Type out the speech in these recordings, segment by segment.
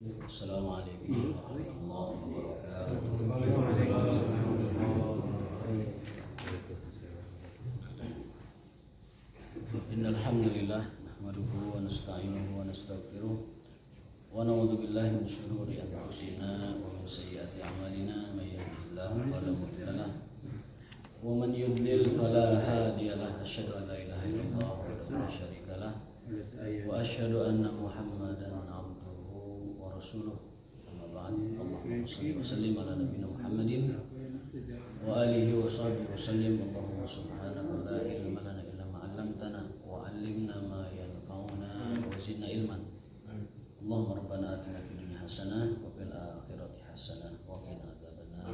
Assalamualaikum warahmatullahi wabarakatuh. Innal hamdalillah nahmaduhu wa nasta'inuhu wa nastaghfiruh wa na'udzu billahi min shururi anfusina wa min sayyiati a'malina may yahdihillahu fala mudilla lahu wa man yudlil fala hadiya lahu. Asyhadu an la ilaha illallah wa la syarika lahu wa asyhadu anna Muhammadan abduhu wa rasuluh. Amma ba'd. Allahumma shalli wa sallim ala nabiyyina Muhammadin wa alihi wa sahbihi wa sallim. Allahumma subhanaka la ilma lana illa ma 'allamtana wa 'allimna ma yanfa'una wa zidna ilman. Allahumma rabbana atina fid dunya hasanah wa fil akhirati hasanah wa qina adzabannar.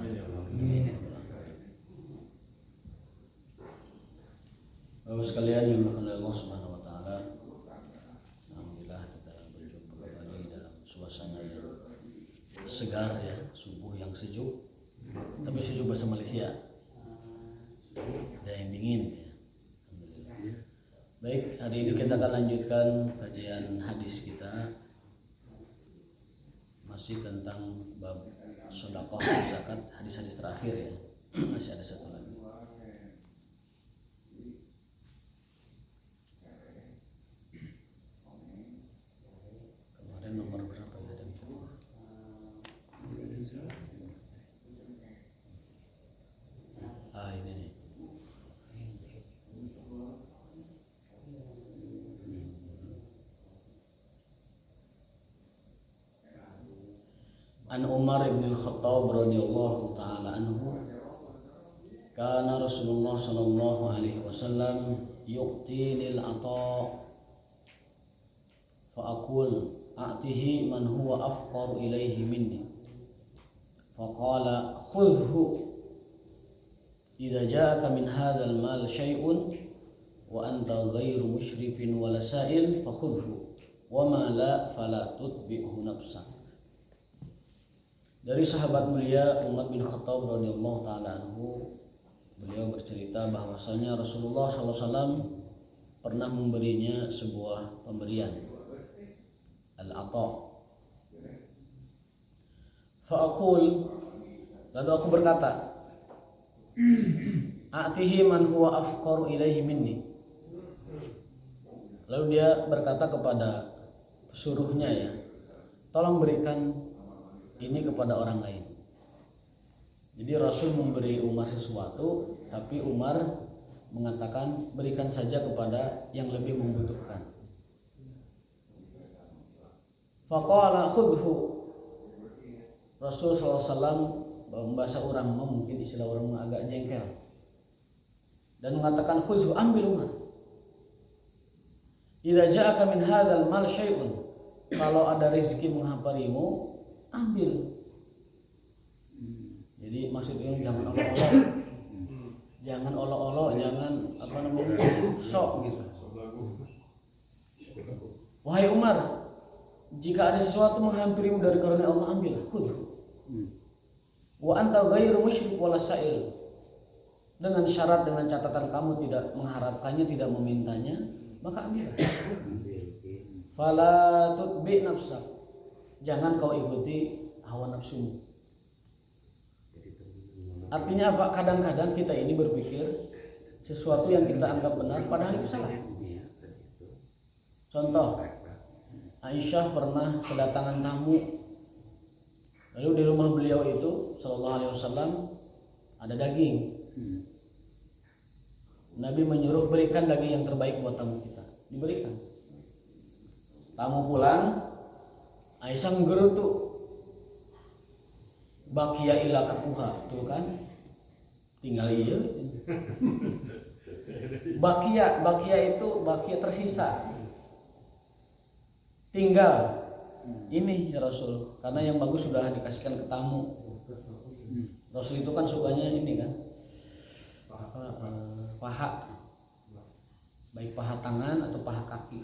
Bapak sekalian yang dimuliakan oleh Allah Subhanahu wa taala, alhamdulillah kita berjumpa kembali dalam suasana yang segar ya, subuh yang sejuk. Tapi sejuk bahasa Malaysia. Ada yang dingin ya. Alhamdulillah. Baik, hari ini kita akan lanjutkan kajian hadis kita. Masih tentang bab sedekah zakat, hadis-hadis terakhir ya. Masih ada satu lagi. Kemarin nomor berapa ya dan ini nih. An Umar bin Al-Khattab radhiyallahu taala anhu, kana Rasulullah sallallahu alaihi wasallam yu'tinil ata fa aqul a'tihi man huwa afqaru ilaihi minni fa qala khudhhu idza ja'aka min hadzal mal syai'un wa anta ghairu musyrifin wala sa'il fa khudhhu wa ma la fala tutbi'hu nafsak. Dari sahabat mulia Umar bin Khattab radhiyallahu taala anhu, beliau bercerita bahwasanya Rasulullah SAW pernah memberinya sebuah pemberian, al-ata. Fa'aqul, lalu aku berkata, a'tihi man huwa afqaru ilaihi minni. Lalu dia berkata kepada pesuruhnya ya, tolong berikan ini kepada orang lain. Jadi Rasul memberi Umar sesuatu, tapi Umar mengatakan berikan saja kepada yang lebih membutuhkan. Faqala khudhu. Rasul SAW bahasa orang mungkin istilah orang agak jengkel dan mengatakan khudhu, ambil Umar. Idza ja'aka min hadzal mal syai'un. Kalau ada rezeki menghamparimu, ambil. Jadi maksudnya jangan olok-olok, jangan apa namanya sok gitu. Wahai Umar, jika ada sesuatu menghampirimu dari karunia Allah, ambil. Khudh. Wa anta ghairu musyrik wala sa'il. Dengan syarat, dengan catatan kamu tidak mengharapkannya, tidak memintanya, maka ambil. Fala tutbi nafsak. Jangan kau ikuti hawa nafsumu. Artinya apa? Kadang-kadang kita ini berpikir sesuatu yang kita anggap benar padahal itu salah. Contoh, Aisyah pernah kedatangan tamu. Lalu di rumah beliau itu sallallahu alaihi wasallam ada daging. Nabi menyuruh berikan daging yang terbaik buat tamu kita. Diberikan. Tamu pulang, Aisyah menggerutu, bakia illa kapuha, tuh kan, tinggal iya. Bakia itu bakia tersisa, tinggal ini ya Rasul, karena yang bagus sudah dikasihkan ke tamu. Rasul itu kan sukanya ini kan, paha, baik paha tangan atau paha kaki,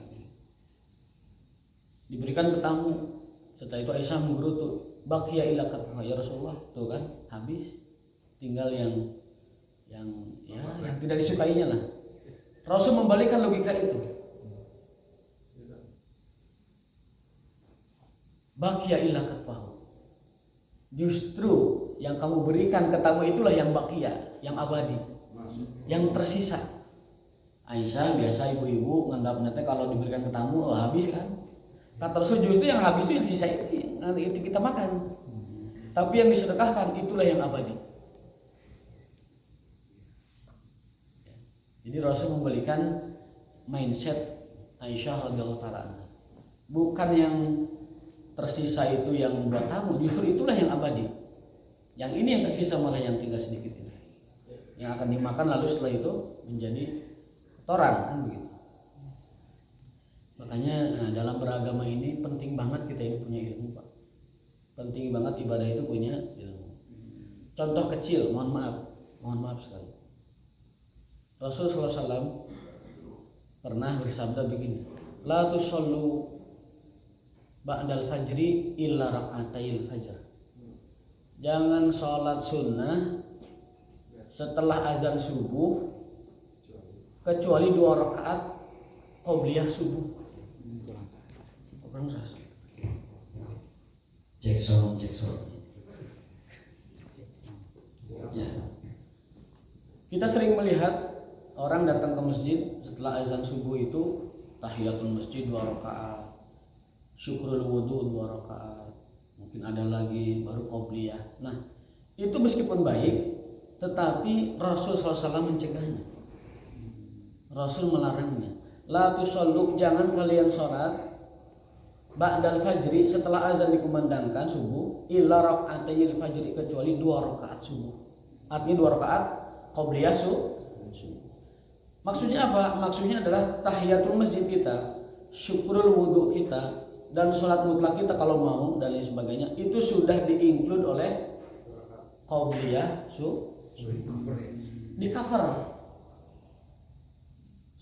diberikan ke tamu. Setelah itu Aisyah menggerutu, bakia illa katha ya Rasulullah, tuh kan habis, tinggal yang tidak disukainya lah. Rasul membalikkan logika itu. baqiya illa katfahu. Justru yang kamu berikan ke tamu itulah yang baqiya, yang abadi, yang tersisa. Aisyah biasa ibu-ibu nganggapnya teh kalau diberikan ke tamu habis kan. Kata Rasul justru yang habis itu yang sisa itu kita makan. Tapi yang disedekahkan itulah yang abadi. Jadi Rasul memberikan mindset Aisyah radhiyallahu taala. Bukan yang tersisa itu yang buat tamu, justru itulah yang abadi. Yang ini yang tersisa malah yang tinggal sedikit ini. Yang akan dimakan lalu setelah itu menjadi kotoran kan begitu. Makanya dalam beragama ini penting banget kita ini punya ilmu, Pak. Penting banget ibadah itu punya ilmu. Contoh kecil, mohon maaf sekali. Rasulullah SAW pernah bersabda begini, la tusallu ba'dal fajri illa rak'atail fajr. Jangan sholat sunnah setelah azan subuh kecuali 2 rakaat qobliyah subuh. Cek sound. Ya. Kita sering melihat orang datang ke masjid setelah azan subuh itu tahiyatul masjid 2 rakaat, syukrul wudu 2 rakaat, mungkin ada lagi baru qobliyah. Nah, itu meskipun baik, tetapi Rasul SAW mencegahnya. Rasul melarangnya. La tusallu, jangan kalian sholat ba'dal fajri setelah azan dikumandangkan subuh illa rak'atayil fajri kecuali 2 rakaat subuh. Artinya 2 rakaat qobliyah subuh. Maksudnya apa? Maksudnya adalah tahiyatul masjid kita, syukrul wudu kita, dan sholat mutlak kita kalau mau dan lain sebagainya itu sudah di-include oleh qobliyah di cover.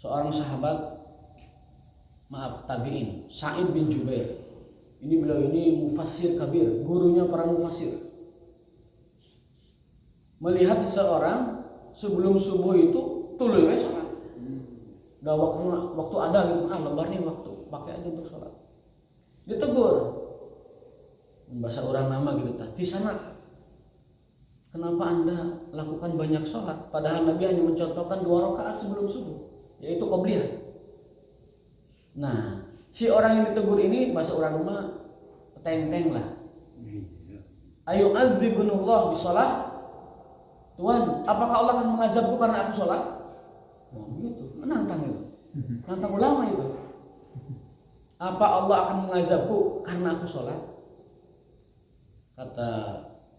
Seorang sahabat, tabi'in, Sa'id bin Jubair. Beliau ini mufassir kabir, gurunya para mufassir. Melihat seseorang sebelum subuh itu tuluy we salat. Udah waktu ada gitu, lebar nih waktu, pakai aja untuk sholat. Ditegur. Bahasa orang nama gitu, di sana kenapa Anda lakukan banyak sholat? Padahal Nabi hanya mencontohkan 2 rakaat sebelum subuh, yaitu qobliyah. Nah, si orang yang ditegur ini bahasa orang rumah teng-teng lah. Ayu azibunullah bisalah. Tuhan, apakah Allah akan mengazabku karena aku sholat? Oh begitu, menantang itu. Nantang ulama itu. Apa Allah akan mengazabku karena aku sholat? Kata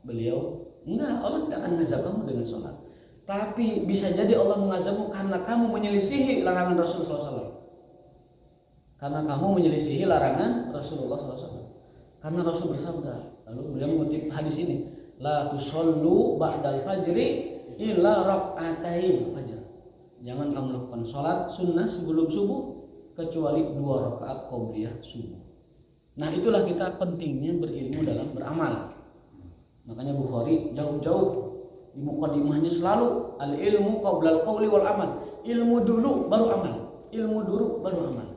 beliau, enggak, Allah tidak akan mengazab kamu dengan sholat. Tapi bisa jadi Allah mengazabmu karena kamu menyelisihi larangan Rasulullah SAW. Karena kamu menyelisihi larangan Rasulullah SAW. Karena Rasul bersabda, lalu beliau mengutip hadis ini, la tusallu ba'dal fajri illa rak'atail fajr. Jangan kamu lakukan sholat sunnah sebelum subuh kecuali 2 rakaat qobliyah subuh. Nah, itulah kita pentingnya berilmu dalam beramal. Makanya Bukhari jauh-jauh di muqaddimahnya selalu al ilmu qablal qawli wal amal. Ilmu dulu baru amal. Ilmu dulu baru amal.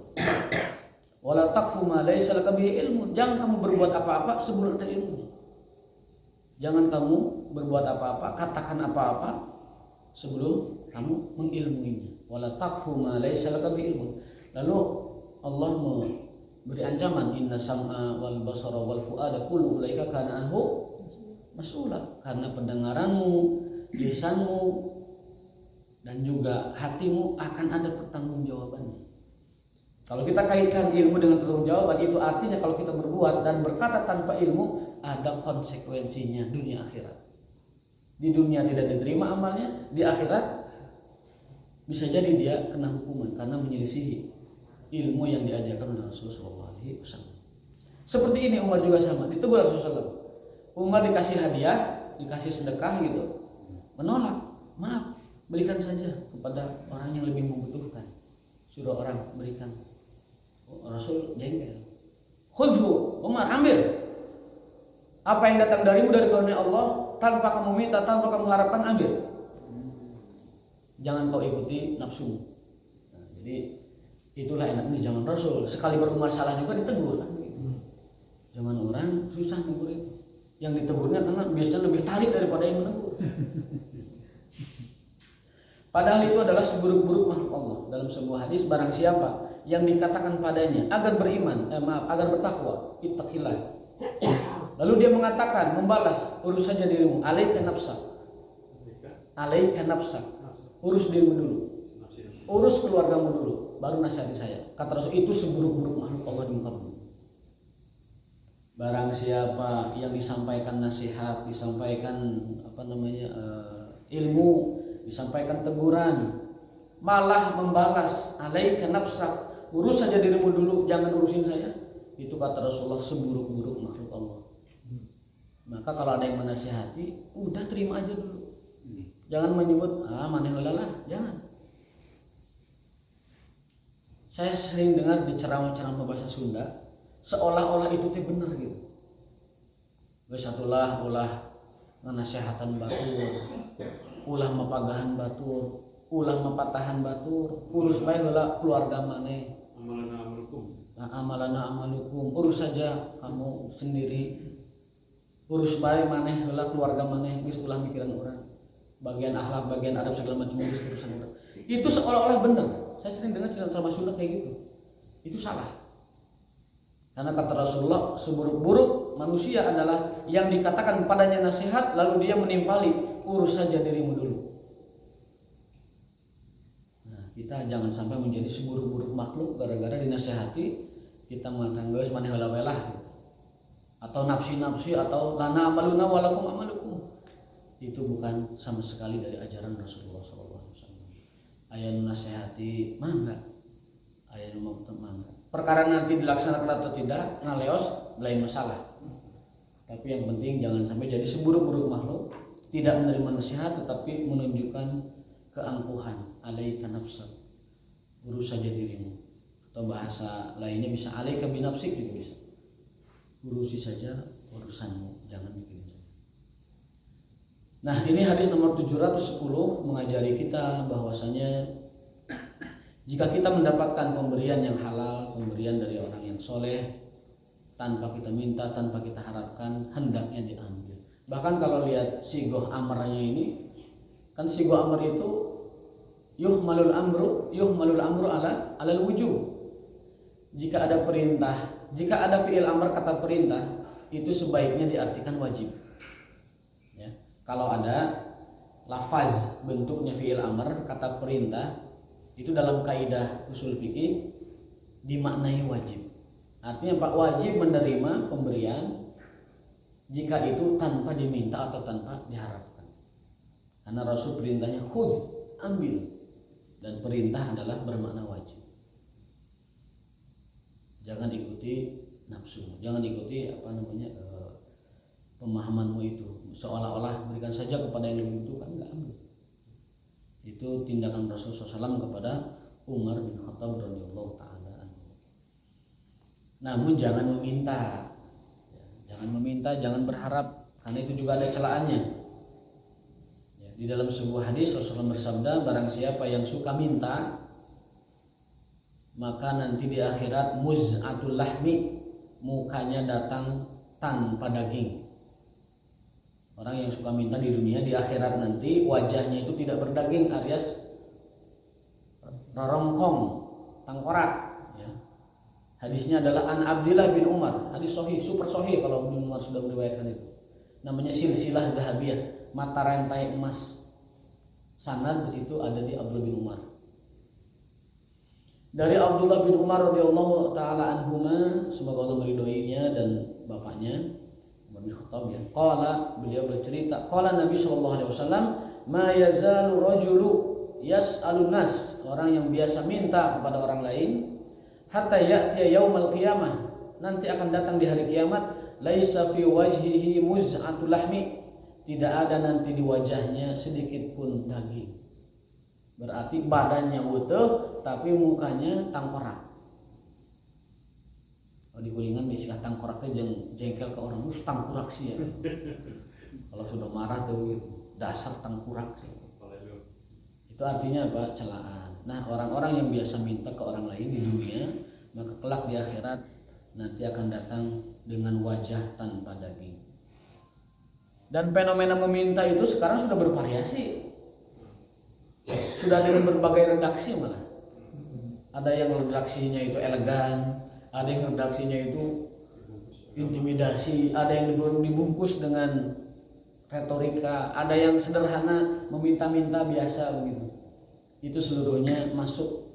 Wala taqfu ma laysa laka bihi ilmu. Jangan kamu berbuat apa-apa sebelum ada ilmunya. Jangan kamu berbuat apa-apa, katakan apa-apa sebelum kamu mengilmuinya. Wala taqfu ma laysa laka bihi ilmu. Lalu Allah memberi ancaman, inna sam'a wal basara wal fuada kullu ulaika kana anhu mas'ula. Karena pendengaranmu, lisanmu dan juga hatimu akan ada pertanggungjawabannya. Kalau kita kaitkan ilmu dengan pertanggungjawaban, itu artinya kalau kita berbuat dan berkata tanpa ilmu, ada konsekuensinya dunia akhirat. Di dunia tidak diterima amalnya, di akhirat bisa jadi dia kena hukuman karena menyelisihi ilmu yang diajarkan oleh Rasulullah SAW. Seperti ini Umar juga sama, ditegur Rasulullah. Umar dikasih hadiah, dikasih sedekah gitu, menolak. Maaf, berikan saja kepada orang yang lebih membutuhkan. Suruh orang berikan. Rasul jengkel. Khudhu, Umar ambil. Apa yang datang darimu dari karunia Allah, tanpa kamu minta, tanpa kamu harapkan, ambil. Jangan kau ikuti nafsumu. Nah, jadi itulah enaknya zaman Rasul. Sekali Umar salah juga ditegur kan? Zaman orang susah negur itu. Yang ditegurnya karena biasanya lebih tarik daripada yang menegur. Padahal itu adalah seburuk-buruk makhluk Allah. Dalam sebuah hadis, barang siapa yang dikatakan padanya agar beriman, agar bertakwa, ittaqillah. Lalu dia mengatakan, membalas, urus saja dirimu, alaika nafsak. Alaika nafsak. Urus dirimu dulu. Urus keluargamu dulu, baru nasihati saya. Kata Rasul, itu seburuk-buruk makhluk Allah di muka bumi. Barang siapa yang disampaikan nasihat, disampaikan ilmu, disampaikan teguran, malah membalas, alaika nafsak, urus saja dirimu dulu, jangan urusin saya. Itu kata Rasulullah seburuk-buruk makhluk Allah. Maka kalau ada yang menasihati, udah terima aja dulu. Jangan menyebut maneh heula lah, jangan. Saya sering dengar di ceramah-ceramah bahasa Sunda, seolah-olah itu teh benar gitu. Geus satulah ulah nganasihatan batur, ulah mapagahan batur, ulah mapatahan batur, urus bae heula keluarga maneh. Amalana amalukum, urus saja kamu sendiri. Urus bae maneh heula keluarga maneh, geus ulah mikiran urang. Bagian akhlak, bagian adab segala macam urusan urang. Itu seolah-olah benar. Saya sering dengar ceramah Sunda kayak gitu. Itu salah. Karena kata Rasulullah, seburuk-buruk manusia adalah yang dikatakan padanya nasihat lalu dia menimpali, urus saja dirimu dulu. Nah, kita jangan sampai menjadi seburuk-buruk makhluk gara-gara dinasihati kita mengatakan geus maneh heula bae lah. Atau nafsi-nafsi atau lana amaluna walakum amalukum. Itu bukan sama sekali dari ajaran Rasulullah SAW. Aya nu nasihati mangga, aya nu mangga. Perkara nanti dilaksanakan atau tidak ngaleos lain masalah. Tapi yang penting jangan sampai jadi seburuk-buruk makhluk, tidak menerima nasihat tetapi menunjukkan keangkuhan. Alaika nafsak, urus saja dirimu. Atau bahasa lainnya bisa alaika binafsik juga bisa. Urusi saja urusanmu, jangan mikirin. Nah, ini hadis nomor 710 mengajari kita bahwasanya jika kita mendapatkan pemberian yang halal, pemberian dari orang yang soleh, tanpa kita minta, tanpa kita harapkan, hendaknya diambil. Bahkan kalau lihat sigoh amarnya ini, kan sigoh amar itu yuhmalul amru alal wujub. Jika ada perintah, jika ada fi'il amar kata perintah, itu sebaiknya diartikan wajib. Ya. Kalau ada lafaz bentuknya fi'il amar kata perintah, itu dalam kaidah usul fikih dimaknai wajib. Artinya Pak wajib menerima pemberian jika itu tanpa diminta atau tanpa diharapkan. Karena Rasul perintahnya khudh, ambil, dan perintah adalah bermakna wajib. Jangan ikuti nafsu, jangan ikuti pemahamanmu itu seolah-olah berikan saja kepada yang lebih membutuhkan, enggak ambil. Itu tindakan Rasulullah SAW kepada Umar bin Khattab radhiyallahu taala anhu. Namun jangan meminta, jangan berharap, karena itu juga ada celaannya. Ya, di dalam sebuah hadis Rasulullah bersabda, barang siapa yang suka minta, maka nanti di akhirat muz'atul lahmi, mukanya datang tanpa daging. Orang yang suka minta di dunia, di akhirat nanti wajahnya itu tidak berdaging, alias rorongkong, tangkorak. Ya. Hadisnya adalah An Abdillah bin Umar, hadis sahih, super sahih kalau bin Umar sudah meriwayatkan itu. Namanya silsilah dahabiyah, mata rantai emas. Sanad itu ada di Abdullah bin Umar. Dari Abdullah bin Umar radhiyallahu taala anhuma, semoga Allah meridhoinya dan bapaknya Umar bin Khattab, ya. Qala, beliau bercerita, qala Nabi sallallahu alaihi wasallam, ma yazalu rajulu yas'alun nas, orang yang biasa minta kepada orang lain, hatta ya'tiya yaumal qiyamah, nanti akan datang di hari kiamat, laisa fi wajhihi muz'atul lahmi, tidak ada nanti di wajahnya sedikit pun daging. Berarti badannya utuh tapi mukanya tangkorak. Kalau di Kulingan istilah tangkoraknya jengkel ke orang, tangkurak sih ya. Kalau sudah marah tuh dasar tangkurak sih. Itu artinya apa? Celaan. Nah, orang-orang yang biasa minta ke orang lain di dunia, maka kelak di akhirat nanti akan datang dengan wajah tanpa daging. Dan fenomena meminta itu sekarang sudah bervariasi, sudah dengan berbagai redaksi malah. Ada yang redaksinya itu elegan, ada yang redaksinya itu intimidasi, ada yang dibungkus dengan retorika, ada yang sederhana meminta-minta biasa begitu. Itu seluruhnya masuk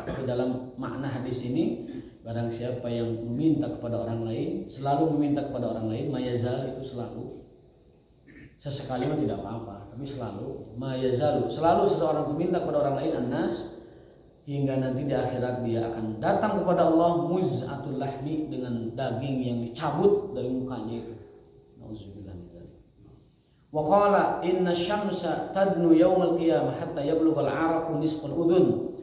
ke dalam makna hadis ini. Barang siapa yang meminta kepada orang lain, selalu meminta kepada orang lain, mayazal itu selalu. Sesekali mah tidak apa-apa, tapi selalu mayazalu, selalu seseorang meminta kepada orang lain annas, hingga nanti di akhirat dia akan datang kepada Allah muz'atul lahmi, dengan daging yang dicabut dari mukanya itu. Nauzubillah min dzalik. Wa qala inna syamsa tadnu yaumal qiyamah hatta yablughal 'araqu nisfal udhun.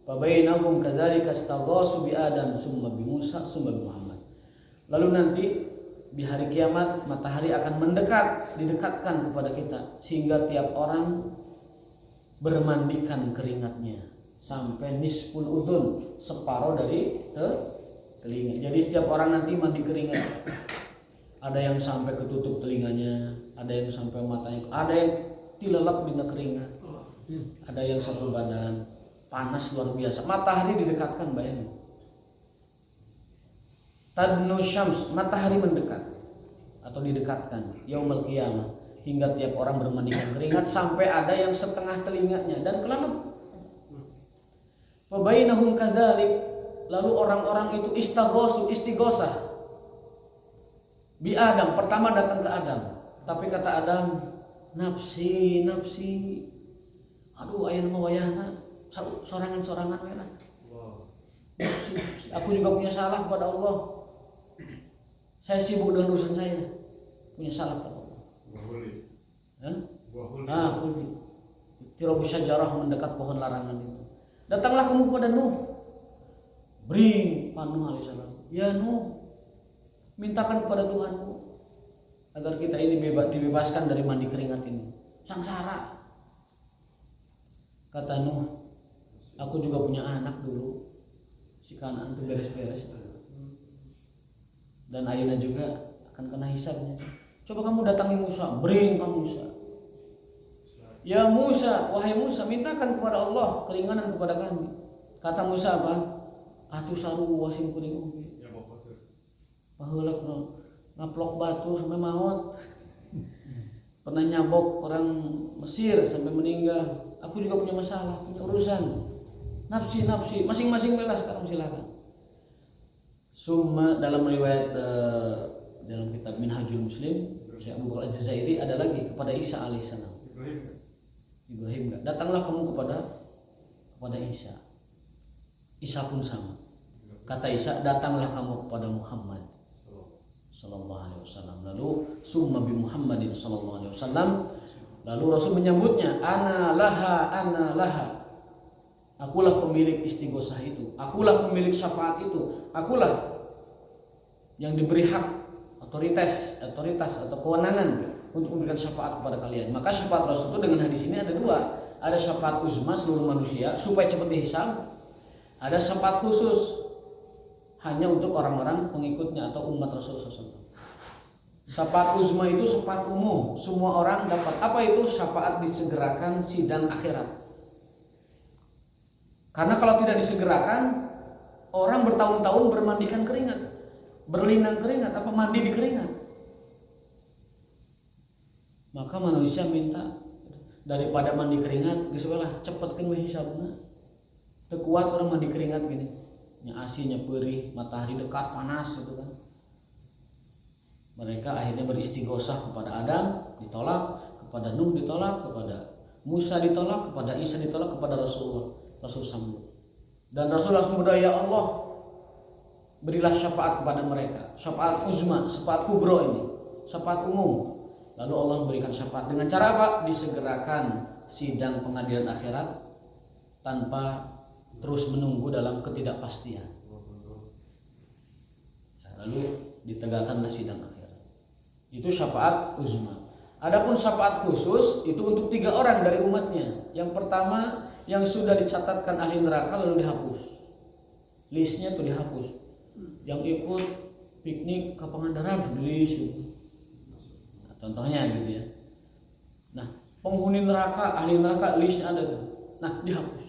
Fa bainahum kadzalika istaghasu bi Adam summa bi Musa summa bi Muhammad. Lalu nanti di hari kiamat matahari akan didekatkan kepada kita sehingga tiap orang bermandikan keringatnya sampai nisful udhun, separuh dari telinga. Jadi setiap orang nanti mandi keringat. Ada yang sampai ketutup telinganya, ada yang sampai matanya, ada yang tilelap dina keringat, ada yang satu badan, panas luar biasa. Matahari didekatkan, bayangin. Tadnu syams, matahari mendekat atau didekatkan yaumul qiyamah, hingga tiap orang bermandikan keringat sampai ada yang setengah telinganya dan kelelep. Fabainahum kadzalik, lalu orang-orang itu istighosah bi Adam, pertama datang ke Adam, tapi kata Adam, nafsi, aduh aya nama wayahna sorangan-sorangan we lah. Nafsi, aku juga punya salah kepada Allah. Saya sibuk dengan urusan saya, punya salah kepada Allah. Huli. Tirabu syajarah, mendekat pohon larangan itu. Datanglah kamu kepada Nuh. Bring Nuh alaihissalam. Ya Nuh, mintakan kepada Tuhanmu agar kita ini dibebaskan dari mandi keringat ini, sangsara. Kata Nuh, aku juga punya anak dulu, si Kanaan itu beres-beres, dan ayeuna juga akan kena hisabnya. Coba kamu datangi Musa, bring kamu Musa. Ya Musa, wahai Musa, mintakan kepada Allah keringanan kepada kami. Kata Musa apa? Atuh saru wasin kuring oge. Paheulak ngaplok batu sampai maut. Pernah nyabok orang Mesir sampai meninggal. Aku juga punya masalah, punya urusan. Nafsi, masing-masing bela sekarang silakan. Summa dalam riwayat dalam kitab Minhajul Muslim, Syekh Abu Bakar Al-Jazairi ada lagi kepada Isa alaihissalam. Ibrahim enggak. Datanglah kamu kepada Isa. Isa pun sama. Kata Isa, datanglah kamu kepada Muhammad sallallahu alaihi wasallam. Lalu summa bi Muhammadin sallallahu alaihi wasallam. Lalu Rasul menyambutnya, ana laha. Akulah pemilik istighosah itu. Akulah pemilik syafaat itu. Akulah yang diberi hak, otoritas atau kewenangan untuk memberikan syafaat kepada kalian. Maka syafaat Rasul itu dengan hadis ini ada dua. Ada syafaat uzma seluruh manusia supaya cepat dihisab. Ada syafaat khusus hanya untuk orang-orang pengikutnya atau umat Rasulullah SAW. Syafaat uzma itu syafaat umum, semua orang dapat. Apa itu? Syafaat disegerakan sidang akhirat. Karena kalau tidak disegerakan, orang bertahun-tahun bermandikan keringat, berlinang keringat, mandi di keringat. Maka manusia minta daripada mandi keringat, geus we lah cepetkeun we hisabna. Teu kuat orang mandi keringat gini. Nya asinya perih, matahari dekat, panas gitu kan. Mereka akhirnya beristighosah kepada Adam, ditolak, kepada Nuh ditolak, kepada Musa ditolak, kepada Isa ditolak, kepada Rasul sambut. Dan Rasul langsung berdoa, ya Allah, berilah syafaat kepada mereka. Syafaat uzma, syafaat kubro ini, syafaat umum. Lalu Allah memberikan syafaat dengan cara apa? Disegerakan sidang pengadilan akhirat tanpa terus menunggu dalam ketidakpastian. Lalu ditegakkanlah sidang akhirat. Itu syafaat uzma. Adapun syafaat khusus itu untuk 3 orang dari umatnya. Yang pertama, yang sudah dicatatkan ahli neraka lalu dihapus. Listnya tuh dihapus. Yang ikut piknik ke Pangandaran gelis gitu. Nah, contohnya gitu ya. Nah, penghuni neraka, ahli neraka listnya ada tuh. Nah, dihapus.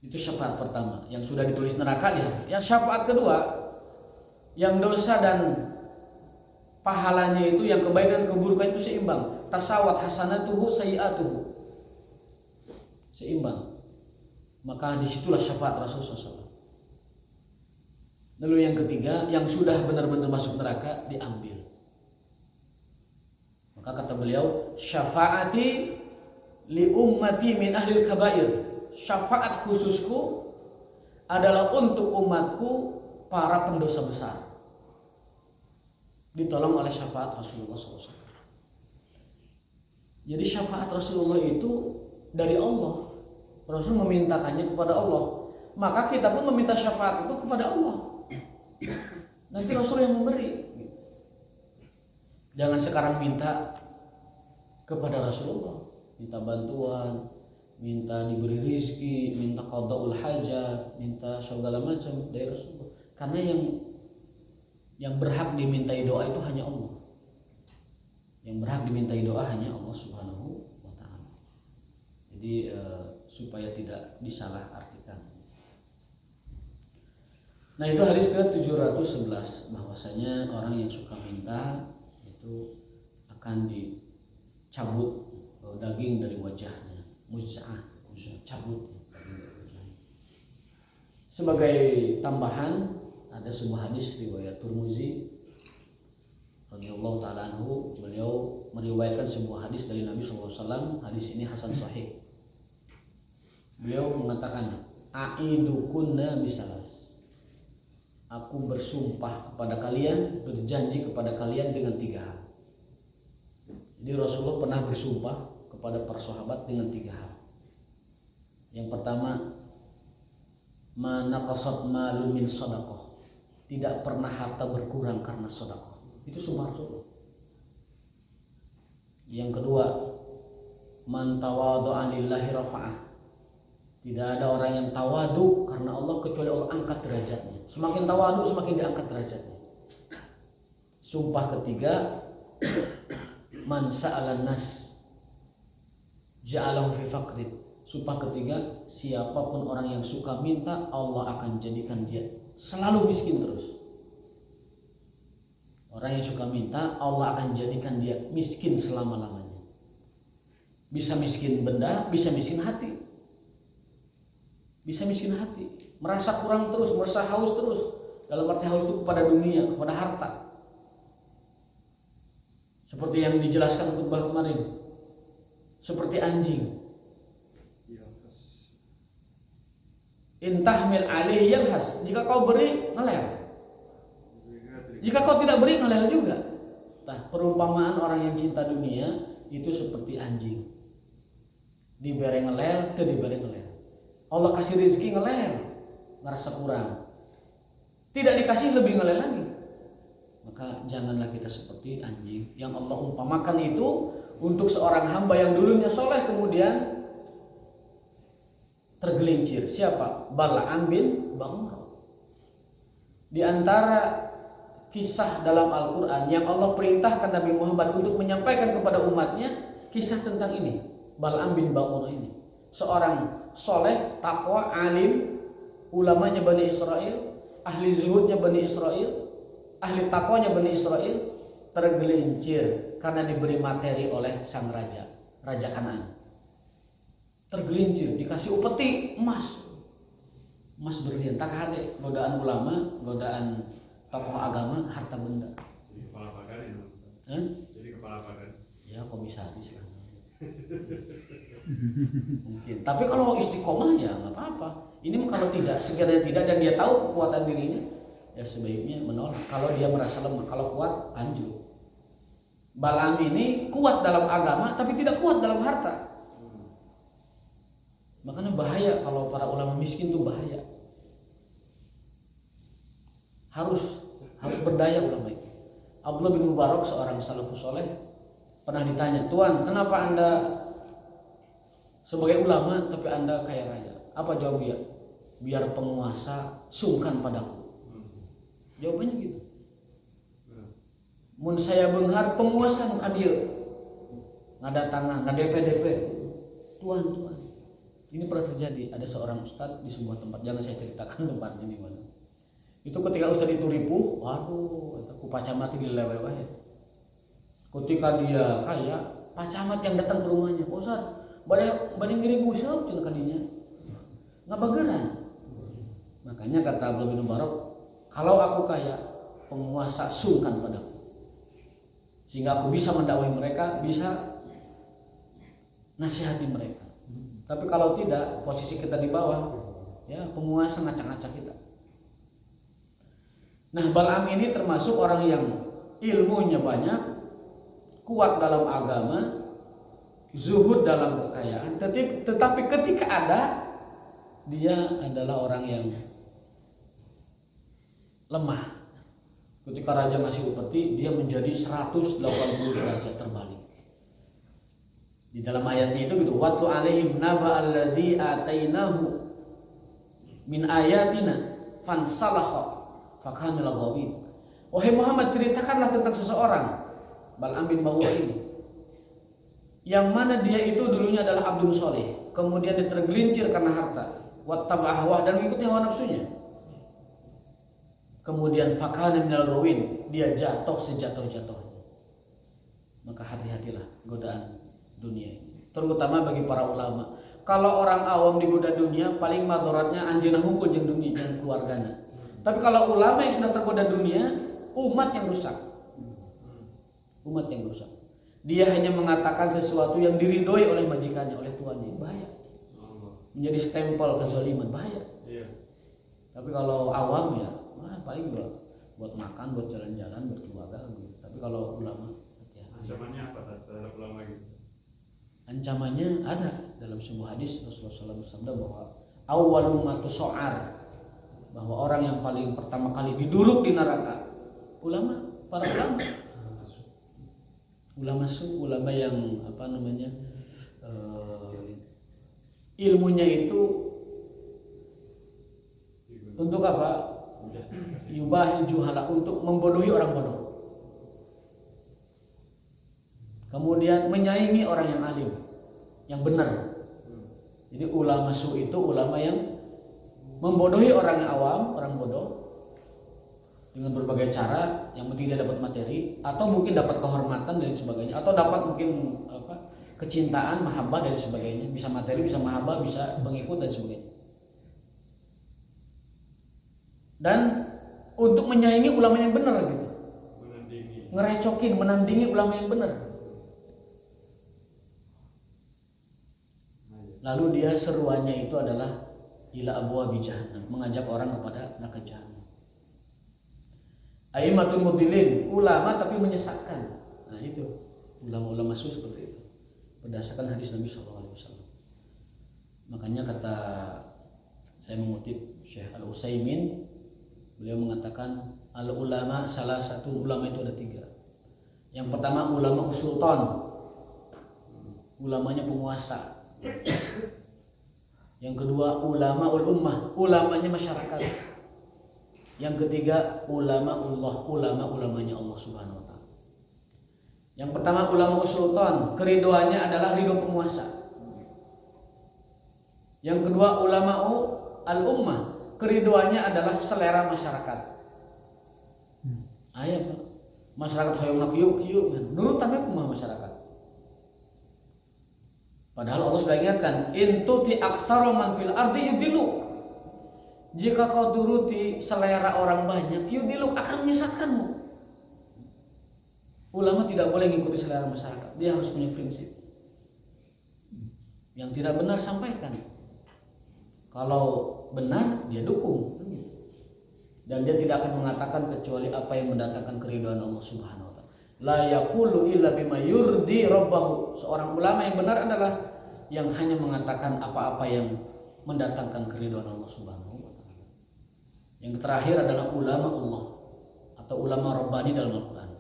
Itu syafaat pertama, yang sudah ditulis neraka dihapus. Yang syafaat kedua, yang dosa dan pahalanya itu, yang kebaikan keburukan itu seimbang. Tasawat hasanatuhu sayyi'atuhu. Seimbang. Maka disitulah syafaat Rasulullah SAW. Lalu yang ketiga, yang sudah benar-benar masuk neraka diambil. Maka kata beliau, syafaati li ummati min ahlil kabair. Syafaat khususku adalah untuk umatku para pendosa besar. Ditolong oleh syafaat Rasulullah SAW. Jadi syafaat Rasulullah itu dari Allah. Rasul memintakannya kepada Allah. Maka kita pun meminta syafaat itu kepada Allah. Nanti Rasul yang memberi. Jangan sekarang minta kepada Rasulullah, minta bantuan, minta diberi rizki, minta qadaul hajat, minta segala macam dari Rasulullah. Karena yang berhak dimintai doa itu hanya Allah. Yang berhak dimintai doa hanya Allah Subhanahu wa taala. Jadi supaya tidak disalahartikan. Nah, itu hadis ke-711, bahwasanya orang yang suka minta itu akan dicabut daging dari wajahnya, muz'ah, cabut daging dari wajahnya. Sebagai tambahan, ada sebuah hadis riwayat Tirmizi radhiyallahu taala anhu, beliau meriwayatkan sebuah hadis dari Nabi SAW. Hadis ini hasan sahih. Beliau mengatakan, aidukunna bisalas. Aku bersumpah kepada kalian, berjanji kepada kalian dengan 3 hal. Jadi Rasulullah pernah bersumpah kepada para sahabat dengan 3 hal. Yang pertama, manaqasat malun min shadaqah. Tidak pernah harta berkurang karena sedekah. Itu sumpah Rasulullah. Yang kedua, man tawadhu'a lillahi rafa'ah. Tidak ada orang yang tawadu karena Allah kecuali Allah angkat derajatnya. Semakin tawadu semakin diangkat derajatnya. Sumpah ketiga, man sa'alan nas ja'alahu fi faqrin. Sumpah ketiga, siapapun orang yang suka minta, Allah akan jadikan dia selalu miskin terus. Orang yang suka minta, Allah akan jadikan dia miskin selama-lamanya. Bisa miskin benda, bisa miskin hati. Bisa miskin hati, merasa kurang terus, merasa haus terus. Dalam arti haus itu kepada dunia, kepada harta. Seperti yang dijelaskan khutbah kemarin. Seperti anjing. Intahmil alaihi yalhas. Jika kau beri, ngelel. Jika kau tidak beri, ngelel juga. Nah, perumpamaan orang yang cinta dunia itu seperti anjing. Diberi ngelel, diberi ngelel. Allah kasih rezeki ngelel, ngerasa kurang. Tidak dikasih lebih ngelel lagi. Maka janganlah kita seperti anjing yang Allah umpamakan itu untuk seorang hamba yang dulunya soleh kemudian tergelincir. Siapa? Bala'am bin Ba'urah. Di antara kisah dalam Al-Quran yang Allah perintahkan Nabi Muhammad untuk menyampaikan kepada umatnya, kisah tentang ini, Bala'am bin Ba'urah ini. Seorang soleh, takwa, alim, ulamanya Bani Israel, ahli zuhudnya Bani Israel, ahli takwanya Bani Israel, tergelincir karena diberi materi oleh sang raja, Raja Kanaan. Tergelincir, dikasih upeti emas berlian, tak ada godaan ulama, godaan tokoh agama, harta benda. Jadi kepala badan itu. Jadi kepala badan. Ya, komisaris lah. Mungkin. Tapi kalau istiqomah ya nggak apa-apa. Ini kalau tidak, sekiranya tidak dan dia tahu kekuatan dirinya, ya sebaiknya menolak. Kalau dia merasa lemah, kalau kuat lanjut. Bala'am ini kuat dalam agama, tapi tidak kuat dalam harta. Makanya bahaya kalau para ulama miskin itu bahaya. Harus berdaya ulama itu. Abdullah bin Mubarak, seorang salafus soleh, pernah ditanya, Tuan, kenapa Anda sebagai ulama tapi Anda kaya raya? Apa jawab dia? biar penguasa sungkan padaku? Jawabannya gitu. Mun saya beunghar penguasa nu adieu ngadatangan ngadep-dep. Tuan. Ini pernah terjadi, ada seorang ustadz di sebuah tempat, jangan saya ceritakan tempatnya di mana. Itu ketika ustadz itu ripuh, waduh, ku pacamat dilelewe wae. Ketika dia kaya, pacamat yang datang ke rumahnya, Ustaz, bade ngiring usap cenah kadinya. Ngabageran. Makanya kata Abdullah bin Mubarak, kalau aku kaya, penguasa sungkan padaku. Sehingga aku bisa mendakwahi mereka, bisa nasihati mereka. Tapi kalau tidak, posisi kita di bawah, ya penguasa ngacak-ngacak kita. Nah, Bal'am ini termasuk orang yang ilmunya banyak, kuat dalam agama, zuhud dalam kekayaan, tetapi ketika ada, dia adalah orang yang lemah. Ketika raja ngasih upeti, dia menjadi 180 derajat terbalik. Di dalam ayat itu gitu, watlu alaihim naba alladzi atainahu min ayatina fansalakha fakana laghawin. Wahai Muhammad, ceritakanlah tentang seseorang Bal'am bin Ba'ura ini, yang mana dia itu dulunya adalah abdun soleh, kemudian dia tergelincir karena harta, wattaba ahwah, dan mengikuti hawa nafsunya. Kemudian fakana minal ghawin, dia jatuh sejatuh-jatuhnya. Maka hati-hatilah godaan dunia ini, terutama bagi para ulama. Kalau orang awam digoda dunia, paling madoratnya anjeunna hungkul jeung dunia dan keluarganya. Tapi kalau ulama yang sudah tergoda dunia, umat yang rusak. Umat yang rusak. Dia hanya mengatakan sesuatu yang diridhoi oleh majikannya, oleh tuannya. Bahaya. Menjadi stempel kezaliman, bahaya. Tapi kalau awam ya, paling buat makan, buat jalan-jalan, buat keluarga gitu. Tapi kalau ulama, ancamannya apa terhadap ulama gitu? Ancamannya ada dalam sebuah hadis Rasulullah SAW bersabda bahwa awwalu ma tuso'ar, bahwa orang yang paling pertama kali diduruk di neraka ulama, para ulama yang ilmunya itu untuk apa? Yubahil juhala, untuk membodohi orang bodoh. Kemudian menyaingi orang yang alim, yang benar. Jadi ulama su itu ulama yang membodohi orang yang awam, orang bodoh, dengan berbagai cara. Yang penting dia dapat materi, atau mungkin dapat kehormatan dan sebagainya, atau dapat mungkin kecintaan, mahabbah dan sebagainya. Bisa materi, bisa mahabbah, bisa pengikut dan sebagainya. Dan untuk menyaingi ulama yang benar gitu, ngerecokin, menandingi ulama yang benar. Lalu dia seruannya itu adalah ila abwabi jahannam, mengajak orang kepada neraka jahanam. Aimatul mudillin, ulama tapi menyesatkan. Nah itu ulama-ulama seperti itu, berdasarkan hadis Nabi SAW. Makanya kata, saya mengutip Syekh Al-Utsaimin, beliau mengatakan al ulama, salah satu ulama itu ada 3. Yang pertama ulama usultan, ulamanya penguasa. Yang kedua ulama ummah, ulamanya masyarakat. Yang ketiga ulama Allah, ulamanya Allah Subhanahu wa taala. Yang pertama ulama usultan, keridoannya adalah ridho penguasa. Yang kedua ulama al-ummah, keridoannya adalah selera masyarakat. Ayat masyarakat hoyong kieu nurut tanpa kumaha masyarakat. Padahal Allah sudah ingatkan, in tuti aksara man fil ardi yudiluk. Jika kau turuti selera orang banyak, yudiluk, akan menyesatkanmu. Ulama tidak boleh mengikuti selera masyarakat. Dia harus punya prinsip. Yang tidak benar sampaikan. Kalau benar dia dukung. Dan dia tidak akan mengatakan kecuali apa yang mendatangkan keridhaan Allah Subhanahu wa taala. La yaqulu illa bima yurdi rabbahu. Seorang ulama yang benar adalah yang hanya mengatakan apa-apa yang mendatangkan keridhaan Allah Subhanahu wa taala. Yang terakhir adalah ulama Allah atau ulama rabbani dalam Al-Qur'an.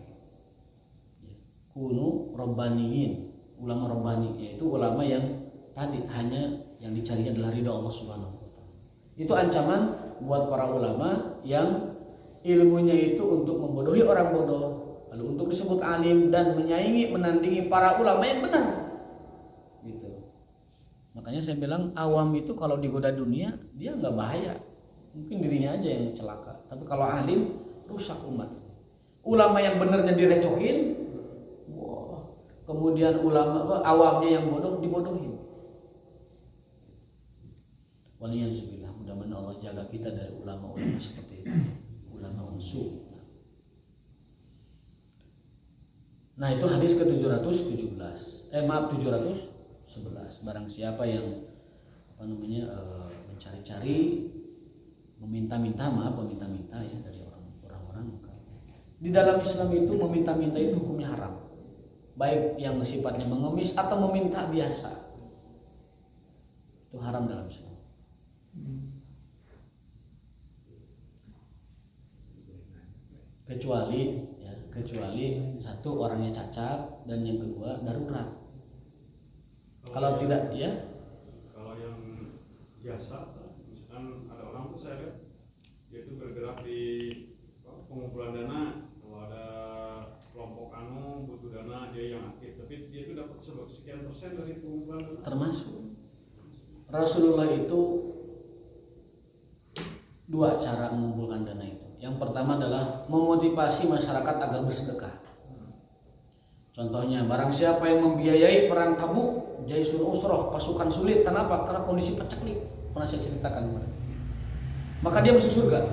Kunu rabbaniyin, ulama rabbani, yaitu ulama yang tadi hanya yang dicari adalah ridha Allah Subhanahu wa taala. Itu ancaman buat para ulama yang ilmunya itu untuk membodohi orang bodoh, lalu untuk disebut alim dan menyaingi, menandingi para ulama yang benar. Gitu. Makanya saya bilang awam itu kalau digoda dunia dia nggak bahaya, mungkin dirinya aja yang celaka. Tapi kalau alim rusak umat. Ulama yang benernya direcokin, wah. Kemudian ulama awamnya yang bodoh dibodohin. Waliyahzubillah, mudah-mudahan Allah jaga kita dari ulama-ulama seperti itu, ulama unsu. Nah itu hadis ke-717. 711. Barang siapa yang mencari-cari, meminta-minta ya dari orang-orang, maka di dalam Islam itu meminta-minta itu hukumnya haram. Baik yang sifatnya mengemis atau meminta biasa. Itu haram dalam Islam. Kecuali satu orangnya cacat dan yang kedua darurat. Kalau tidak ya. Kalau yang jasa, misalkan ada orang tuh saya lihat dia itu bergerak di pengumpulan dana. Kalau ada kelompok butuh dana, dia yang aktif, tapi dia itu dapat sekian persen dari pengumpulan dana. Termasuk Rasulullah itu dua cara mengumpulkan dana itu. Yang pertama adalah memotivasi masyarakat agar bersedekah. Contohnya, barang siapa yang membiayai perang Tabuk, Jaisul Usroh, pasukan sulit. Kenapa? Karena kondisi paceklik. Pernah saya ceritakan kemarin. Maka dia masuk surga.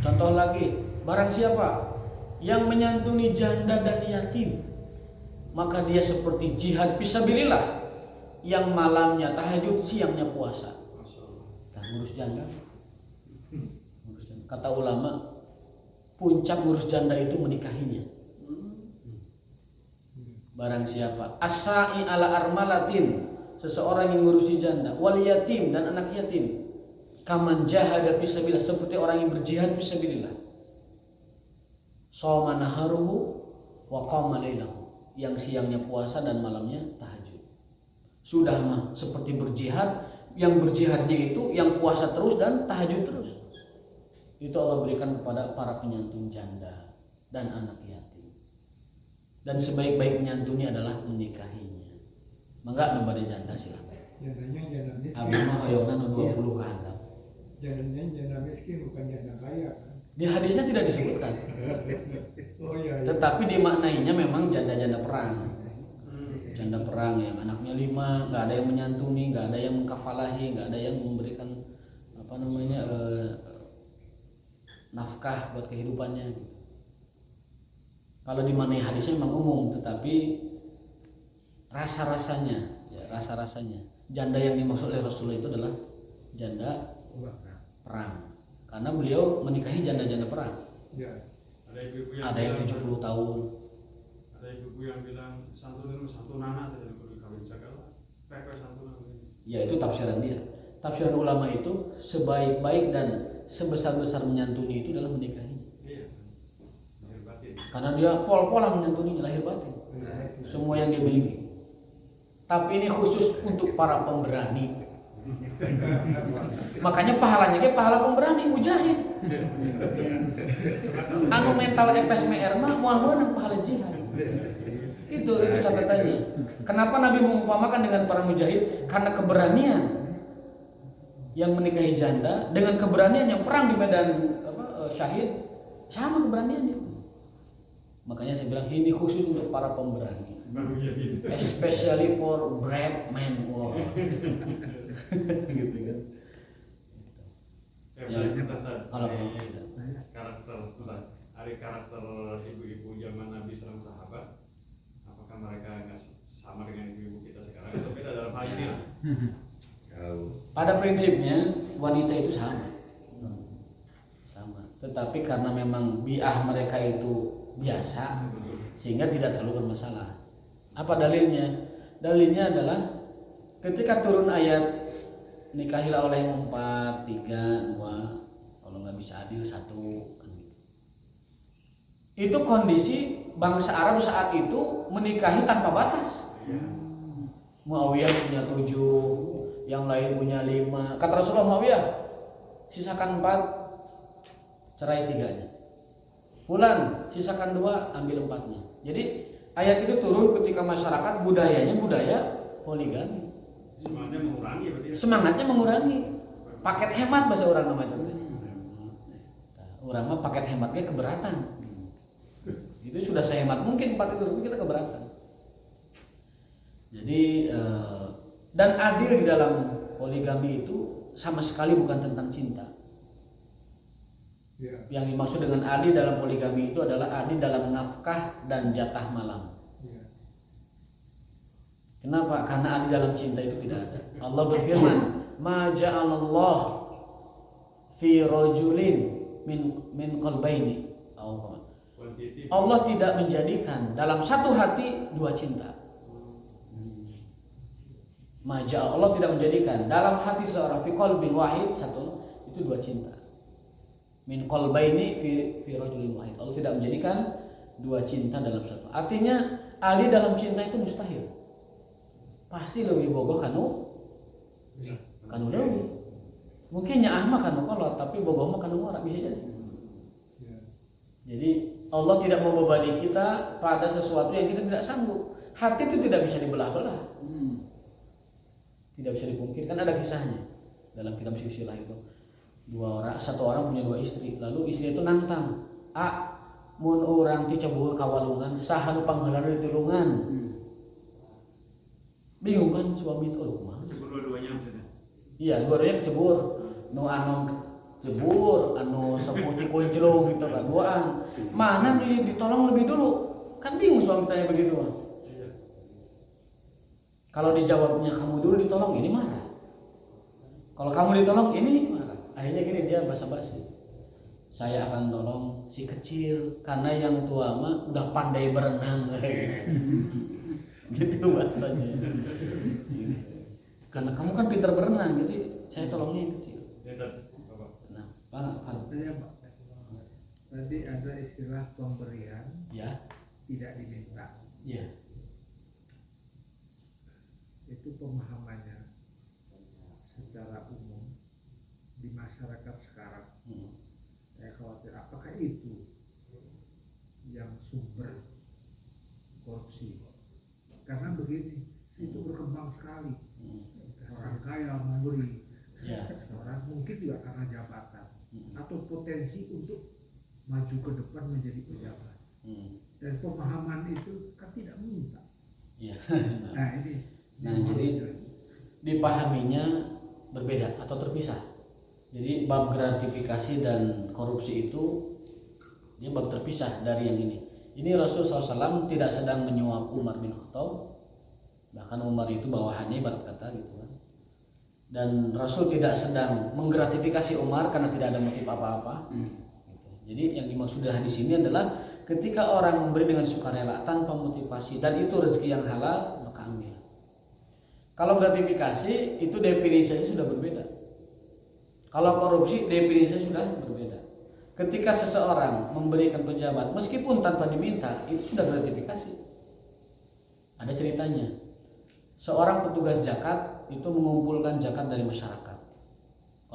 Contoh lagi, barang siapa yang menyantuni janda dan yatim, maka dia seperti jihad fisabilillah, yang malamnya tahajud, siangnya puasa. Ngurus janda. Kata ulama, puncak ngurus janda itu menikahinya. Barang siapa asai ala armalatin, seseorang yang ngurusi janda, wal yatim dan anak yatim, kaman jahada fisabilillah, seperti orang yang berjihad fisabilillah. Shoma naharuhu wa qama lailahu, yang siangnya puasa dan malamnya tahajud. Sudah mah seperti berjihad. Yang berjihadnya itu yang puasa terus dan tahajud terus. Itu Allah berikan kepada para penyantun janda dan anak yatim. Dan sebaik-baik menyantuni adalah menikahinya. Mangga memberi janda silakan. Jandanya janda miskin. Abi mah hoyongna 20 ka handap. Jandanya janda miskin, bukan janda kaya kan. Di hadisnya tidak disebutkan. Oh iya. Tetapi dimaknainya memang janda-janda perang. Janda perang yang anaknya 5, nggak ada yang menyantuni, nggak ada yang mengkafalahi, nggak ada yang memberikan nafkah buat kehidupannya. Kalau dimaknai hadisnya memang umum, tetapi rasa-rasanya janda yang dimaksud oleh Rasulullah itu adalah janda perang, karena beliau menikahi janda-janda perang. Ya. Ada yang 70 tahun. Ada ibu yang bilang santunana tidak perlu kawin segala. Pepe santunana. Ya itu tafsiran dia. Tafsiran ulama itu sebaik-baik dan sebesar-besar menyantuni itu adalah menikahi. Iya. Lahir batin. Karena dia pol-polan menyantuni lahir batin. Semua yang dia miliki. Tapi ini khusus untuk para pemberani. Makanya pahalanya kayak pahala pemberani, mujahid. Anu mental FSMR mah moal-moal pahala jihad. Itu catatannya. Kenapa Nabi mengumpamakan dengan para mujahid? Karena keberanian yang menikahi janda dengan keberanian yang perang di medan syahid sama keberaniannya. Makanya saya bilang ini khusus untuk para pemberani. Especially for brave men. Wow. Gitu kan. Ya, kalau karakter ibu-ibu zaman Nabi serang sahabat, apakah mereka nggak sama dengan ibu-ibu kita sekarang atau beda dalam hal ini? Pada prinsipnya wanita itu sama, tetapi karena memang biah mereka itu biasa, sehingga tidak terlalu bermasalah. Apa dalilnya? Dalilnya adalah ketika turun ayat nikahilah oleh 4, 3, 2, kalau nggak bisa adil 1, kan gitu. Itu kondisi bangsa Arab saat itu menikahi tanpa batas. Muawiyah punya 7, yang lain punya 5. Kata Rasulullah, Muawiyah, sisakan 4, cerai 3-nya. Fulan, sisakan 2, ambil 4-nya. Jadi ayat itu turun ketika masyarakat budayanya budaya poligami. Semangatnya mengurangi berarti ya. Semangatnya mengurangi. Paket hemat bahasa orang namanya. Orang mah paket hematnya keberatan. Itu sudah sehemat mungkin 4 itu, tapi kita keberatan. Jadi dan adil di dalam poligami itu sama sekali bukan tentang cinta. Ya. Yang dimaksud dengan adil dalam poligami itu adalah adil dalam nafkah dan jatah malam. Ya. Kenapa? Karena adil dalam cinta itu tidak ada. Allah berfirman, "Ma ja'alallah fi rajulin min qalbaini." Allah tidak menjadikan dalam satu hati 2 cinta. Maja Allah tidak menjadikan dalam hati seorang fi qalbin wahid satu itu 2 cinta. Min qalbaini fi rajulin wahid. Allah tidak menjadikan 2 cinta dalam satu. Artinya ali dalam cinta itu mustahil. Pasti lebih bogoh kanu leuwih. Mungkin nyaah mah kanu kolot tapi bogoh mah kanu ngora bisa jadi. Ya. Jadi Allah tidak membebani kita pada sesuatu yang kita tidak sanggup. Hati itu tidak bisa dibelah-belah. Tidak bisa dipungkirkan. Ada kisahnya dalam kitab silsilah itu. Satu orang punya 2 istri. Lalu istri itu nantang, mun urang ti cebuhur kawalungan, saha nu pangheula di tulungan. Bingung kan suami itu, kumaha? Dua-duanya maksudnya. Iya, dua-duanya kecebur. Nu anu cebur, anu sepuh ti kunclung gitu kan. Duaan. Mana nih ditolong lebih dulu? Kan bingung suami tanya begitu mah. Kalau dijawabnya kamu dulu ditolong, ini marah. Kalau kamu ditolong, ini marah. Akhirnya gini dia basa-basi. Saya akan tolong si kecil karena yang tua mah udah pandai berenang. Gitu bahasanya. Karena kamu kan pintar berenang, jadi saya tolongnya yang kecil. Nah, Pak. Tadi ada istilah pemberian Ya. tidak diminta. Ya. Itu pemahamannya secara umum di masyarakat sekarang. Saya khawatir apakah itu yang sumber korupsi? Karena begini, itu berkembang sekali. Orang kaya memberi, Ya. orang mungkin juga karena jabatan atau potensi untuk maju ke depan menjadi pejabat. Dan pemahaman itu kan tidak minta. Ya. Nah ini. Nah, jadi dipahaminya berbeda atau terpisah. Jadi bab gratifikasi dan korupsi itu dia bab terpisah dari yang ini. Ini Rasulullah SAW tidak sedang menyuap Umar bin Khattab. Bahkan Umar itu bawahannya ibarat kata gitu kan. Dan Rasul tidak sedang menggratifikasi Umar karena tidak ada motif apa-apa. Jadi yang dimaksud dari hadis ini adalah ketika orang memberi dengan sukarela tanpa motivasi dan itu rezeki yang halal, maka ambil. Kalau gratifikasi itu definisinya sudah berbeda. Kalau korupsi definisinya sudah berbeda. Ketika seseorang memberikan pejabat meskipun tanpa diminta, itu sudah gratifikasi. Ada ceritanya. Seorang petugas zakat itu mengumpulkan zakat dari masyarakat.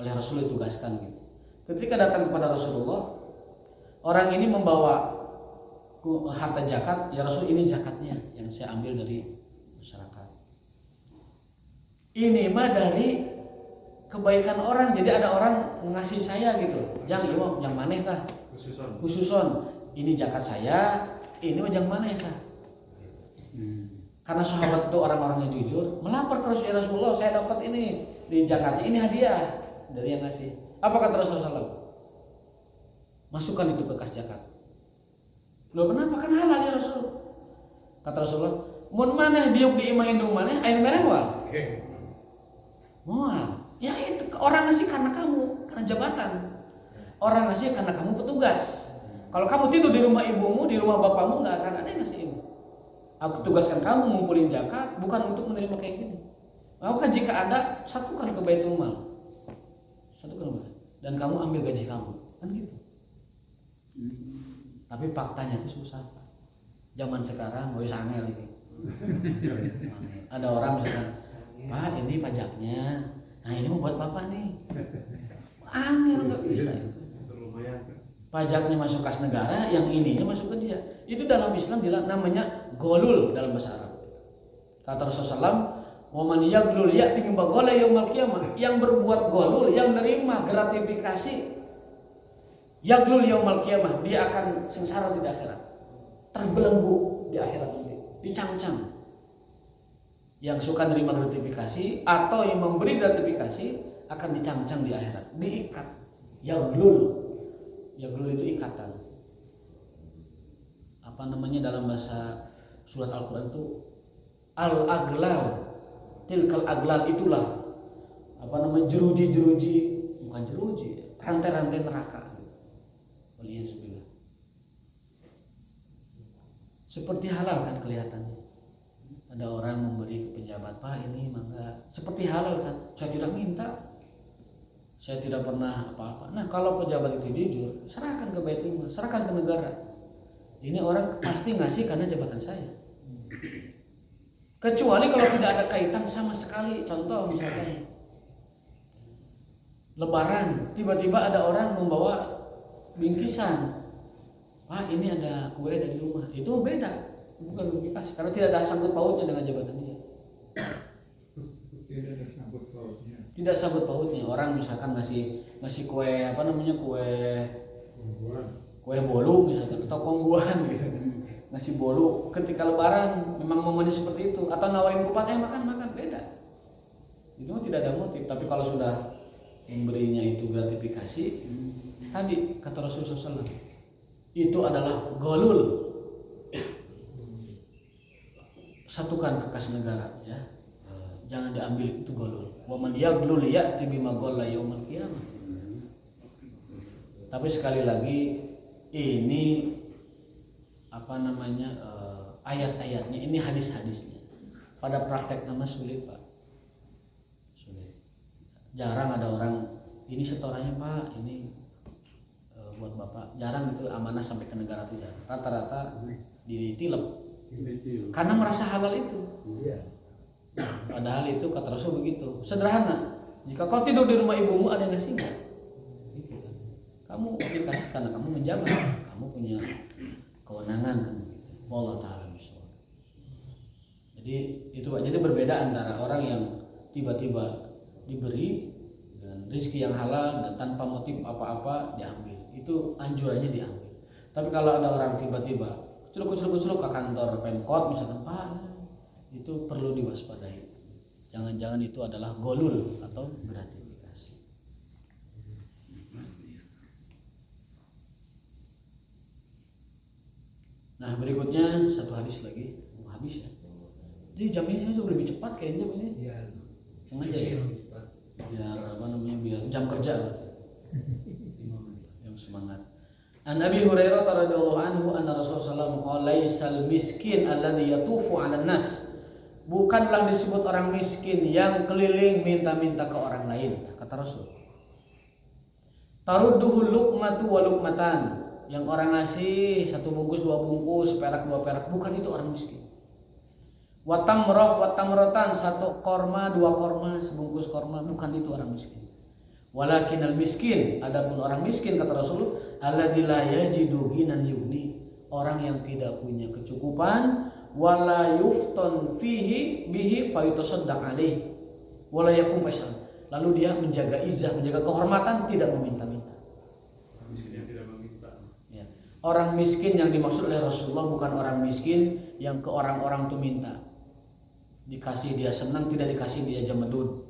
Oleh Rasul ditugaskan gitu. Ketika datang kepada Rasulullah, orang ini membawa harta zakat, ya Rasul ini zakatnya yang saya ambil dari masyarakat. Ini mah dari kebaikan orang, jadi ada orang ngasih saya gitu. Yang maneh tah? Khususon. Ini zakat saya, ini mah yang maneh tah? Karena sahabat itu orang-orangnya jujur, melapor ke Rasulullah, saya dapat ini di zakatnya, ini hadiah dari yang ngasih. Apa kata Rasulullah SAW? Masukkan itu ke kas zakat. Loh kenapa? Kan halal ya Rasul. Kata Rasulullah, mun maneh biuk di imah indung maneh, air merah wal. Moal. Ya itu orang ngasih karena kamu, karena jabatan. Orang ngasih karena kamu petugas. Kalau kamu tidur di rumah ibumu, di rumah bapakmu, nggak akan ada yang ngasih ibu. Aku tugaskan kamu ngumpulin zakat bukan untuk menerima kayak gini. Maka jika ada, satukan ke Baitul Mal. Satukan dan kamu ambil gaji kamu. Kan gitu. Tapi faktanya itu susah. Zaman sekarang gue sangel ini. Ada orang misalkan Pak ini pajaknya, nah ini mau buat bapak nih. Angel nggak bisa. Lumayan kan. Pajaknya masuk kas negara, yang ininya masuk ke dia. Itu dalam Islam namanya golul dalam bahasa Arab. Kata Rasulullah, "Waman yaglul ya'ti min baghala yaumil qiyamah." Yang berbuat golul, yang nerima gratifikasi yaglul yaumil qiyamah, dia akan sengsara di akhirat. Terbelenggu di akhirat nanti, dicang-cang. Yang suka nerima gratifikasi atau yang memberi gratifikasi akan dicang-cang di akhirat, diikat. Yaglul itu ikatan. Apa namanya dalam bahasa surat Al-Quran itu al-aglal, tilkal aglal, itulah apa namanya jeruji, bukan jeruji, rantai-rantai neraka. Waliyahzubillah. Seperti halal kan kelihatannya. Ada orang memberi ke pejabat, Pak ini mangga, seperti halal kan, saya tidak minta, saya tidak pernah apa-apa. Nah kalau pejabat itu jujur, serahkan ke Baitul Mal, serahkan ke negara. Ini orang pasti ngasih karena jabatan saya. Kecuali kalau tidak ada kaitan sama sekali. Contoh misalkan Lebaran, tiba-tiba ada orang membawa bingkisan, Pak ini ada kue dari rumah, itu beda, bukan bingkisan, karena tidak ada sangkut pautnya dengan jabatan dia. Tidak ada sangkut pautnya. Tidak sangkut pautnya. Orang misalkan ngasih kue apa namanya kue bolu misalkan atau kongguan gitu, ngasih bolu ketika Lebaran memang momennya seperti itu, atau nawarin kupat makan beda. Itu tidak ada motif. Tapi kalau sudah memberinya itu gratifikasi, tadi kata Rasulullah SAW, itu adalah golul. Satukan ke kas negara ya. Jangan diambil itu golul. Wa man yaglul ya'ti bima ghalla yaumil qiyamah. Tapi sekali lagi ini apa namanya ayat-ayatnya, ini hadis-hadisnya. Pada praktek nama sulit Pak. Sulit. Jarang ada orang ini setorannya Pak, ini buat Bapak. Jarang itu amanah sampai ke negara tidak. Rata-rata ditilep. Karena merasa halal itu. Padahal itu kata Rasul begitu. Sederhana. Jika kau tidur di rumah ibumu ada yang ngasih enggak? Gitu kan. Kamu dikasih karena kamu menjabat, kamu punya kewenangan kan gitu. Wallahu taala bishawab. Jadi itu Pak. Jadi berbeda antara orang yang tiba-tiba diberi dengan rezeki yang halal dan tanpa motif apa-apa diambil. Itu anjurannya diambil. Tapi kalau ada orang tiba-tiba celuk ke kantor Pemkot misalkan, Pak, itu perlu diwaspadai. Jangan-jangan itu adalah golul atau gratifikasi. Nah berikutnya satu hadis lagi, habis ya. Jadi jam ini saya sudah lebih cepat kayaknya ini. Iya. Sengaja ya. Biar apa namanya, biar jam kerja. Yang semangat. An Abi Hurairah radhiyallahu anhu anna Rasulullah sallallahu alaihi wasallam laisal miskin alladhi yatufu 'alan nas. Bukanlah disebut orang miskin yang keliling minta-minta ke orang lain, kata Rasul. Tarudduhu luqmatu wa luqmatan. Yang orang ngasih satu bungkus, dua bungkus, perak dua perak, bukan itu orang miskin. Wa tamrah wa tamratan, satu korma, dua korma, sebungkus korma, bukan itu orang miskin. Walakinal miskin, adapun orang miskin kata Rasul, alladzi la yajidu ghinan yughni, orang yang tidak punya kecukupan, wala yufton fihi bihi fayutasaddaq alaih, wala yakum faisal. Lalu dia menjaga izzah, menjaga kehormatan, tidak meminta-minta. Miskin yang tidak meminta. Ya. Orang miskin yang dimaksud oleh Rasulullah bukan orang miskin yang ke orang-orang tuh minta. Dikasih dia senang, tidak dikasih dia jemedun.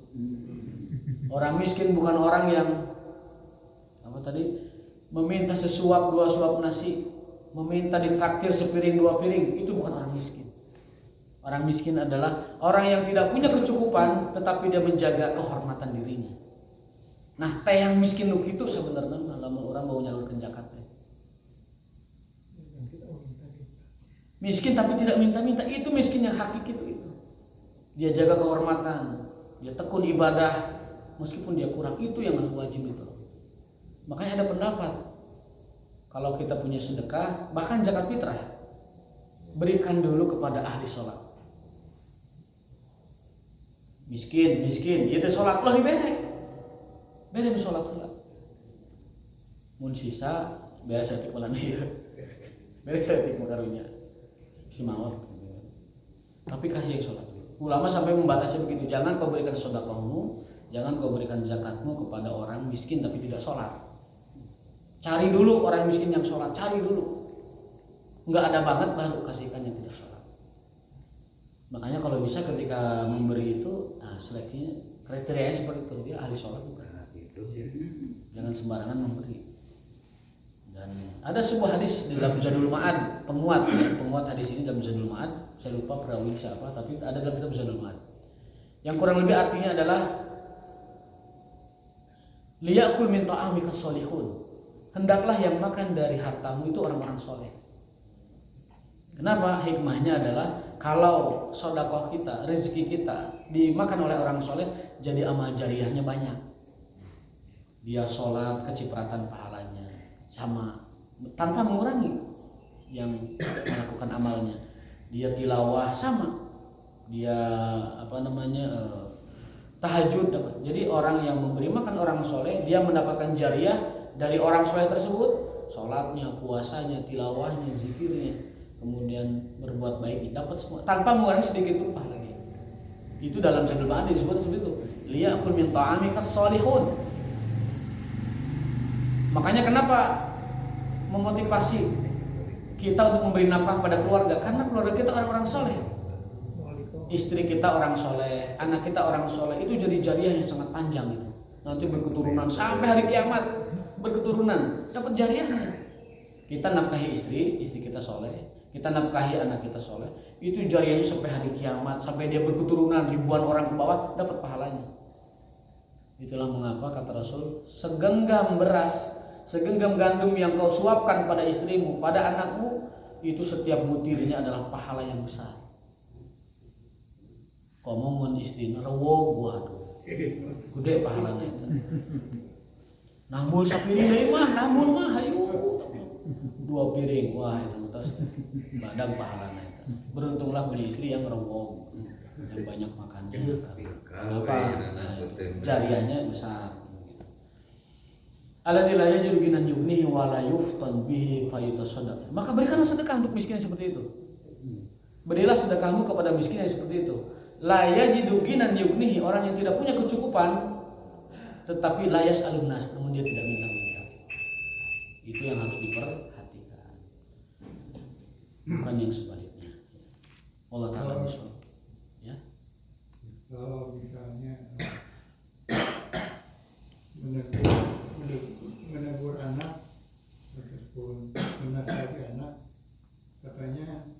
Orang miskin bukan orang yang apa tadi meminta sesuap dua suap nasi, meminta ditraktir sepiring dua piring, itu bukan orang miskin. Orang miskin adalah orang yang tidak punya kecukupan tetapi dia menjaga kehormatan dirinya. Nah, teh yang miskin itu sebenarnya lamun orang mau nyalurkeun zakat teh. Miskin tapi tidak minta-minta, itu miskin yang hakiki itu. Dia jaga kehormatan, dia tekun ibadah meskipun dia kurang, itu yang wajib itu. Makanya ada pendapat kalau kita punya sedekah, bahkan zakat fitrah, berikan dulu kepada ahli sholat. miskin ieu teh salat ulah dibere salat ulah mun sisa beres saeutik ulah ieu beres saeutik makarunya si maot tapi kasih yang salat. Ulama sampai membatasi begitu, jangan kau berikan sedekahmu, jangan kau berikan zakatmu kepada orang miskin tapi tidak sholat. Cari dulu orang miskin yang sholat, cari dulu. Nggak ada banget baru kasihkan yang tidak sholat. Makanya kalau bisa ketika memberi itu, nah seleksinya kriterianya seperti itu, dia ahli sholat bukan. Jangan sembarangan memberi. Dan ada sebuah hadis di dalam Zadul Ma'ad, pemuat hadis ini dalam Zadul Ma'ad. Saya lupa perawi siapa, tapi ada dalam kitab Zadul Ma'ad. Yang kurang lebih artinya adalah liyakul min ta'amika sholihun. Hendaklah yang makan dari hartamu itu orang-orang soleh. Kenapa? Hikmahnya adalah kalau sedekah kita, rezeki kita dimakan oleh orang soleh, jadi amal jariyahnya banyak. Dia sholat, kecipratan pahalanya sama tanpa mengurangi yang melakukan amalnya. Dia tilawah sama, dia tahajud dapat. Jadi orang yang memberi makan orang soleh, dia mendapatkan jariyah dari orang soleh tersebut, sholatnya, puasanya, tilawahnya, zikirnya, kemudian berbuat baik, dapat semua tanpa mengurangi sedikit pun pahalanya. Itu dalam Zadul Ma'ad disebut seperti itu. Liyakul min ta'amika sholihun. Makanya kenapa memotivasi kita untuk memberi nafkah pada keluarga, karena keluarga kita orang-orang soleh, istri kita orang soleh, anak kita orang soleh, itu jadi jariyah yang sangat panjang itu. Nanti berketurunan sampai hari kiamat, berketurunan dapat jariyahnya. Kita nafkahi istri kita soleh, kita nafkahi anak kita soleh, itu jariyahnya sampai hari kiamat, sampai dia berketurunan ribuan orang ke bawah dapat pahalanya. Itulah mengapa kata Rasul, segenggam beras, segenggam gandum yang kau suapkan pada istrimu, pada anakmu, itu setiap butirnya adalah pahala yang besar. Komongan istrinya rewo waduh, gede pahalanya itu. Nambul sapiring deui mah, hayu 2 piring, wah itu terus badag pahalanya itu. Beruntunglah beli istri yang rewo, yang banyak makannya. Kenapa? Nah, jariyahnya besar. Alladzi la yajru ginan yugnihi wa la yuftan bihi fayutasaddaq. Maka berikanlah sedekah untuk miskin yang seperti itu. Berilah sedekahmu kepada miskin yang seperti itu. La yajidu ginan yugnihi, orang yang tidak punya kecukupan tetapi la yas'alun nas, namun dia tidak minta-minta. Itu yang harus diperhatikan. Bukan yang sebaliknya. Allah Ta'ala bisa. Ya. Kalau misalnya menegur anak ataupun menasihati anak, katanya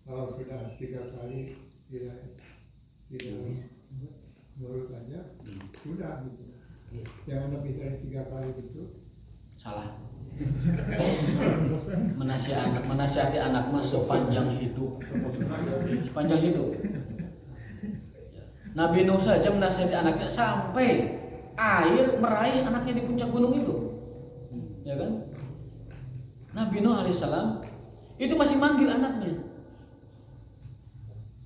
kalau sudah 3 kali tidak nurut aja, sudah gitu. Jangan lebih dari 3 kali gitu. Salah. Menasihati anak mas sepanjang hidup. Nabi Nuh saja menasihati anaknya sampai air meraih anaknya di puncak gunung itu, ya kan? Nabi Nuh alaihissalam itu masih manggil anaknya,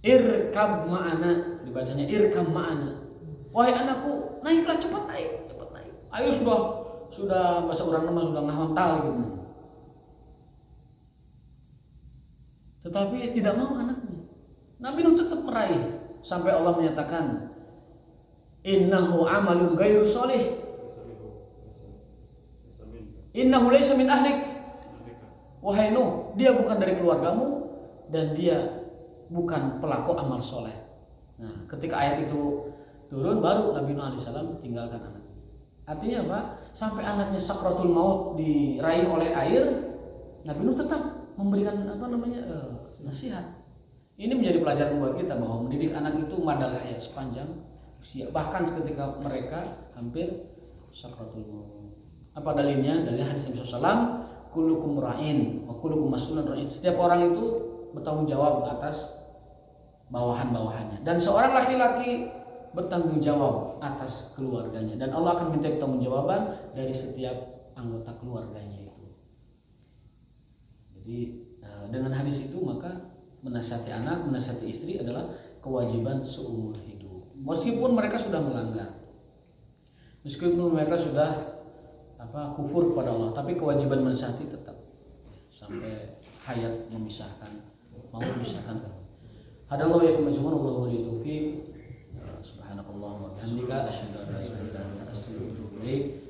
irkab ma'ana, dibacanya irkab ma'ana. Wahai anakku, naiklah, cepat naik. Ayo sudah bahasa orang nama sudah ngahontal gitu. Tetapi tidak mau anaknya. Nabi Nuh tetap meraih sampai Allah menyatakan innahu amalun ghairu sholih, innahu laysa min ahlik. Wahai Nuh, dia bukan dari keluargamu dan dia bukan pelaku amal soleh. Nah, ketika ayat itu turun, baru Nabi Nuh alaihissalam tinggalkan anaknya. Artinya apa? Sampai anaknya sakratul maut diraih oleh air, Nabi Nuh tetap memberikan nasihat. Ini menjadi pelajaran buat kita bahwa mendidik anak itu madal hayat sepanjang usia, bahkan ketika mereka hampir sakratul maut. Apa dalilnya? Dari hadis Nabi SAW, kullukum ra'in wa kullukum mas'ulun ra'in. Setiap orang itu bertanggung jawab atas bawahan-bawahannya, dan seorang laki-laki bertanggung jawab atas keluarganya, dan Allah akan minta pertanggungjawaban dari setiap anggota keluarganya itu. Jadi dengan hadis itu maka menasihati anak, menasihati istri adalah kewajiban seumur hidup. Meskipun mereka sudah melanggar, meskipun mereka sudah kufur kepada Allah, tapi kewajiban mensati tetap sampai hayat mau memisahkan. Hadallahu ya kemajuan Allah wa liya taufiq. Subhanakallah wa bihamdika asyhadu an la ilaha illa anta astaghfiruka wa atubu ilaik.